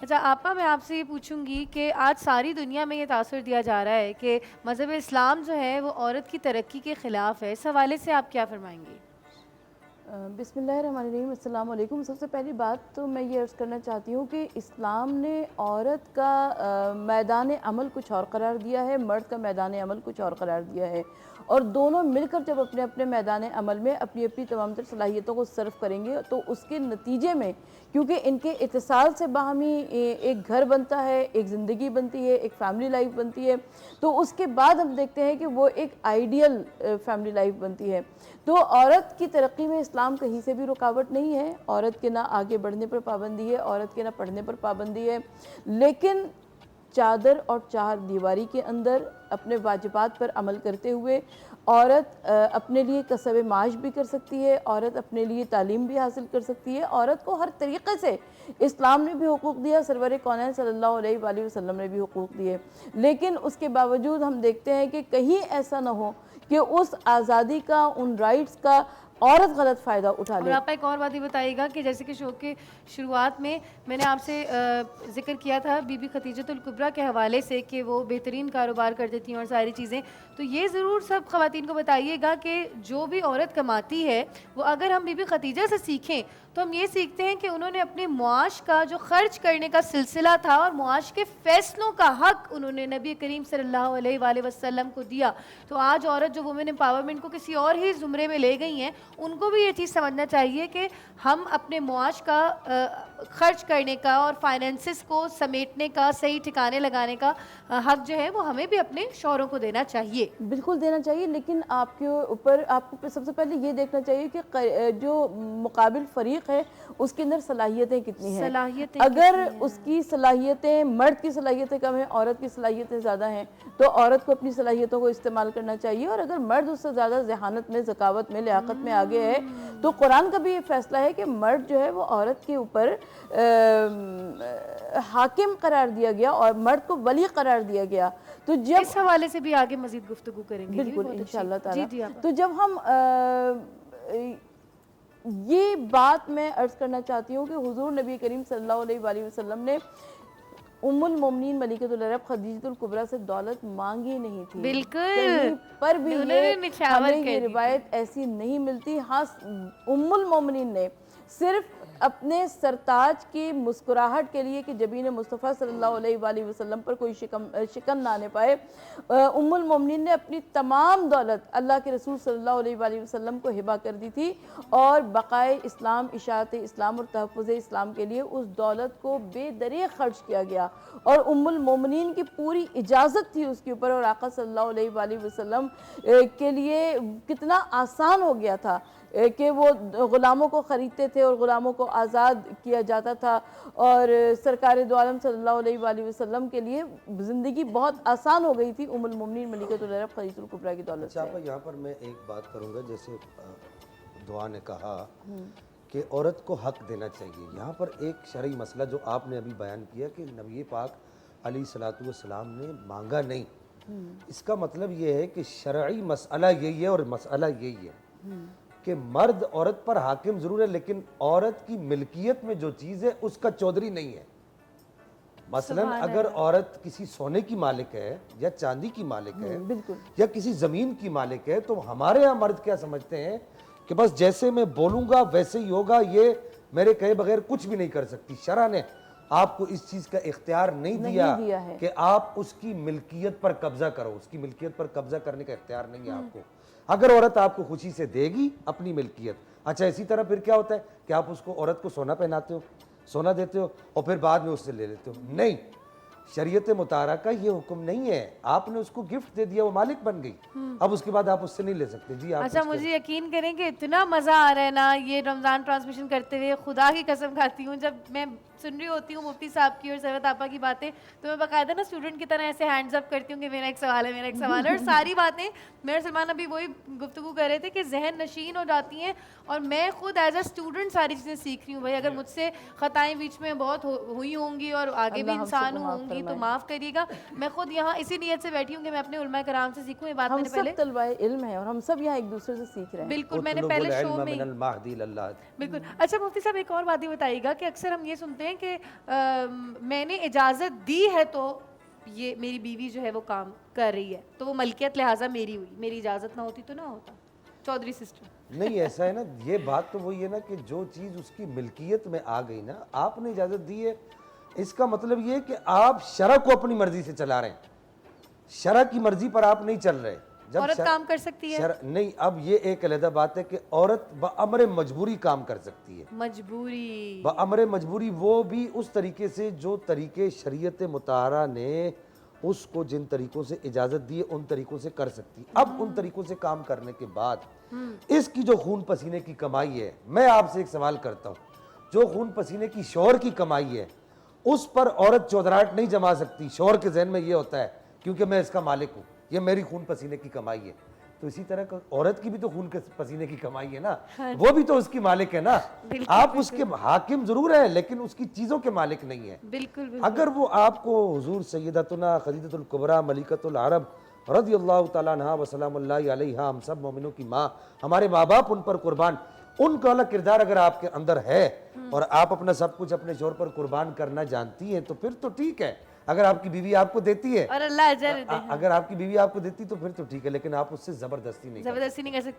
اچھا آپا، میں آپ سے یہ پوچھوں گی کہ آج ساری دنیا میں یہ تاثر دیا جا رہا ہے کہ مذہب اسلام جو ہے وہ عورت کی ترقی کے خلاف ہے، اس حوالے سے آپ کیا فرمائیں گی؟ بسم اللہ الرحمن الرحیم، السلام علیکم۔ سب سے پہلی بات تو میں یہ عرض کرنا چاہتی ہوں کہ اسلام نے عورت کا میدان عمل کچھ اور قرار دیا ہے، مرد کا میدان عمل کچھ اور قرار دیا ہے، اور دونوں مل کر جب اپنے اپنے میدان عمل میں اپنی اپنی تمام تر صلاحیتوں کو صرف کریں گے تو اس کے نتیجے میں، کیونکہ ان کے اتصال سے باہمی ایک گھر بنتا ہے، ایک زندگی بنتی ہے، ایک فیملی لائف بنتی ہے، تو اس کے بعد ہم دیکھتے ہیں کہ وہ ایک آئیڈیل فیملی لائف بنتی ہے۔ تو عورت کی ترقی میں اسلام کہیں سے بھی رکاوٹ نہیں ہے، عورت کے نہ آگے بڑھنے پر پابندی ہے، عورت کے نہ پڑھنے پر پابندی ہے، لیکن چادر اور چار دیواری کے اندر اپنے واجبات پر عمل کرتے ہوئے عورت اپنے لیے کسب معاش بھی کر سکتی ہے، عورت اپنے لیے تعلیم بھی حاصل کر سکتی ہے، عورت کو ہر طریقے سے اسلام نے بھی حقوق دیا، سرور کونین صلی اللہ علیہ وآلہ وسلم نے بھی حقوق دیے، لیکن اس کے باوجود ہم دیکھتے ہیں کہ کہیں ایسا نہ ہو کہ اس آزادی کا، ان رائٹس کا عورت غلط فائدہ اٹھا اور لے۔ آپ ایک اور بات یہ بتائیے گا کہ جیسے کہ شو کے شروعات میں میں نے آپ سے ذکر کیا تھا بی بی خدیجۃ الکبریٰ کے حوالے سے کہ وہ بہترین کاروبار کرتی تھیں اور ساری چیزیں، تو یہ ضرور سب خواتین کو بتائیے گا کہ جو بھی عورت کماتی ہے وہ اگر ہم بی بی خدیجہ سے سیکھیں تو ہم یہ سیکھتے ہیں کہ انہوں نے اپنے معاش کا جو خرچ کرنے کا سلسلہ تھا اور معاش کے فیصلوں کا حق انہوں نے نبی کریم صلی اللہ علیہ وآلہ وسلم کو دیا۔ تو آج عورت جو وومن امپاورمنٹ کو کسی اور ہی زمرے میں لے گئی ہیں، ان کو بھی یہ چیز سمجھنا چاہیے کہ ہم اپنے معاش کا خرچ کرنے کا اور فائنینسز کو سمیٹنے کا، صحیح ٹھکانے لگانے کا حق جو ہے وہ ہمیں بھی اپنے شوہروں کو دینا چاہیے۔ بالکل دینا چاہیے، لیکن آپ کے اوپر آپ کو سب سے پہلے یہ دیکھنا چاہیے کہ جو مقابل فریق ہے اس کے اندر صلاحیتیں کتنی ہیں۔ اگر اس کی صلاحیتیں، مرد کی صلاحیتیں کم ہیں، عورت کی صلاحیتیں زیادہ ہیں، تو عورت کو اپنی صلاحیتوں کو استعمال کرنا چاہیے، اور اگر مرد اس سے زیادہ ذہانت میں، ذکاوت میں، لیاقت میں آگے ہے تو قرآن کا بھی یہ فیصلہ ہے کہ مرد جو ہے وہ عورت کے اوپر حاکم قرار دیا گیا اور مرد کو ولی قرار دیا گیا۔ تو جب اس حوالے سے بھی آگے مزید گفتگو کریں گے، بالکل انشاءاللہ تعالی۔ جی آپ تو جب ہم یہ بات میں عرض کرنا چاہتی ہوں کہ حضور نبی کریم صلی اللہ علیہ وآلہ وسلم نے ام المومنین ملکۃ العرب خدیجۃ الکبریٰ سے دولت مانگی نہیں تھی، بالکل کہیں پر بھی ہمیں یہ کر دی روایت ایسی نہیں ملتی۔ ہاں، ام المومنین نے صرف اپنے سرتاج کی مسکراہٹ کے لیے کہ جبین مصطفیٰ صلی اللہ علیہ وآلہ وسلم پر کوئی شکن نہ آنے پائے، ام المومنین نے اپنی تمام دولت اللہ کے رسول صلی اللہ علیہ وآلہ وسلم کو ہبہ کر دی تھی، اور بقائے اسلام، اشاعت اسلام اور تحفظ اسلام کے لیے اس دولت کو بے دریغ خرچ کیا گیا، اور ام المومنین کی پوری اجازت تھی اس کے اوپر، اور آقا صلی اللہ علیہ وآلہ وسلم کے لیے کتنا آسان ہو گیا تھا کہ وہ غلاموں کو خریدتے تھے اور غلاموں کو آزاد کیا جاتا تھا، اور سرکار دو عالم صلی اللہ علیہ وآلہ وسلم کے لیے زندگی بہت آسان ہو گئی تھی ام المومنین ملکۃ العرب خدیجۃ الکبریٰ کی دولت سے۔ یہاں پر میں ایک بات کروں گا، جیسے دعا نے کہا کہ عورت کو حق دینا چاہیے، یہاں پر ایک شرعی مسئلہ جو آپ نے ابھی بیان کیا کہ نبی پاک علیہ الصلوۃ والسلام نے مانگا نہیں، اس کا مطلب یہ ہے کہ شرعی مسئلہ یہی ہے، اور مسئلہ یہی ہے کہ مرد عورت پر حاکم ضرور ہے، لیکن عورت کی ملکیت میں جو چیز ہے اس کا چودھری نہیں ہے۔ مثلا اگر عورت کسی سونے کی مالک ہے یا چاندی کی مالک ہے یا کسی زمین کی مالک ہے، تو ہمارے ہاں مرد کیا سمجھتے ہیں کہ بس جیسے میں بولوں گا ویسے ہی ہوگا، یہ میرے کہے بغیر کچھ بھی نہیں کر سکتی۔ شرع نے آپ کو اس چیز کا اختیار نہیں دیا کہ آپ اس کی ملکیت پر قبضہ کرو، اس کی ملکیت پر قبضہ کرنے کا اختیار نہیں ہے آپ کو۔ اگر عورت آپ کو خوشی سے دے گی اپنی ملکیت، اچھا اسی طرح پھر کیا ہوتا ہے کہ آپ اس کو، عورت کو سونا پہناتے ہو، سونا دیتے ہو، اور پھر بعد میں اس سے لے لیتے ہو، نہیں، شریعت مطہرہ کا یہ حکم نہیں ہے، آپ نے اس کو گفٹ دے دیا، وہ مالک بن گئی، اب اس کے بعد آپ اس سے نہیں لے سکتے۔ جی آپ اچھا، مجھے یقین کریں کہ اتنا مزہ آ رہا ہے نا یہ رمضان ٹرانسمیشن کرتے ہوئے، خدا کی قسم کھاتی ہوں جب میں سن رہی ہوتی ہوں مفتی صاحب کی اور سیرت آپا کی باتیں، تو میں باقاعدہ نا اسٹوڈنٹ کی طرح ایسے ہینڈز اپ کرتی ہوں کہ میرا ایک سوال ہے، میرا ایک سوال ہے، اور ساری باتیں میرے سلمان ابھی وہی گفتگو کر رہے تھے کہ ذہن نشین ہو جاتی ہیں، اور میں خود ایز اے اسٹوڈنٹ ساری چیزیں سیکھ رہی ہوں۔ بھائی اگر مجھ سے خطائیں بیچ میں بہت ہوئی ہوں گی اور آگے بھی انسان ہوں گے، ہوگی تو معاف کریے گا. میں خود یہاں اسی نیت سے بیٹھی ہوں کہ میں اپنے علماء کرام سے سیکھوں. یہ بات میں ہم نے سب پہلے طلبہ علم ہیں اور ہم سب یہاں ایک دوسرے سے سیکھ رہے ہیں. بالکل میں نے اطلبوا پہلے شو العلم میں من المہدی للہ. بالکل. اچھا مفتی صاحب ایک اور بات یہ بتائیے گا کہ اکثر ہم یہ سنتے ہیں کہ میں نے اجازت دی ہے تو یہ میری بیوی جو ہے وہ کام کر رہی ہے تو وہ ملکیت لہٰذا میری ہوئی, میری اجازت نہ ہوتی تو نہ ہوتا. چودھری سسٹر نہیں ایسا ہے نا, یہ بات تو وہی ہے نا کہ جو چیز اس کی ملکیت میں آ گئی نا, آپ نے اجازت دی ہے, اس کا مطلب یہ ہے کہ آپ شرع کو اپنی مرضی سے چلا رہے ہیں, شرع کی مرضی پر آپ نہیں چل رہے. عورت کام کر سکتی ہے نہیں, اب یہ ایک علیحدہ بات ہے کہ عورت بامر مجبوری کام کر سکتی ہے. مجبوری بامر مجبوری وہ بھی اس طریقے سے جو طریقے شریعت مطہرہ نے اس کو جن طریقوں سے اجازت دی ہے ان طریقوں سے کر سکتی. اب ان طریقوں سے کام کرنے کے بعد اس کی جو خون پسینے کی کمائی ہے, میں آپ سے ایک سوال کرتا ہوں, جو خون پسینے کی شوہر کی کمائی ہے اس پر عورت چودراہٹ نہیں جما سکتی. شوہر کے ذہن میں یہ ہوتا ہے کیونکہ میں اس کا مالک ہوں, یہ میری خون پسینے کی کمائی ہے. تو اسی طرح عورت کی بھی تو خون پسینے کی کمائی ہے نا, وہ بھی تو اس کی مالک ہے نا. آپ اس کے حاکم ضرور ہیں لیکن اس کی چیزوں کے مالک نہیں ہیں. بالکل. اگر وہ آپ کو حضور سیدتنا خدیجۃ الکبریٰ ملکۃ العرب رضی اللہ تعالیٰ عنہا وسلام اللہ علیہ, ہم سب مومنوں کی ماں, ہمارے ماں باپ ان پر قربان, ان کا والا کردار اگر آپ کے اندر ہے اور آپ اپنا سب کچھ اپنے شوہر پر قربان کرنا جانتی ہیں تو پھر تو ٹھیک ہے. اگر آپ کی بیوی آپ کو دیتی ہے اور اللہ اجر دے, اگر آپ کی بیوی آپ کو دیتی تو پھر تو ٹھیک ہے, لیکن آپ اس سے زبردستی نہیں نہیں کر سکتے.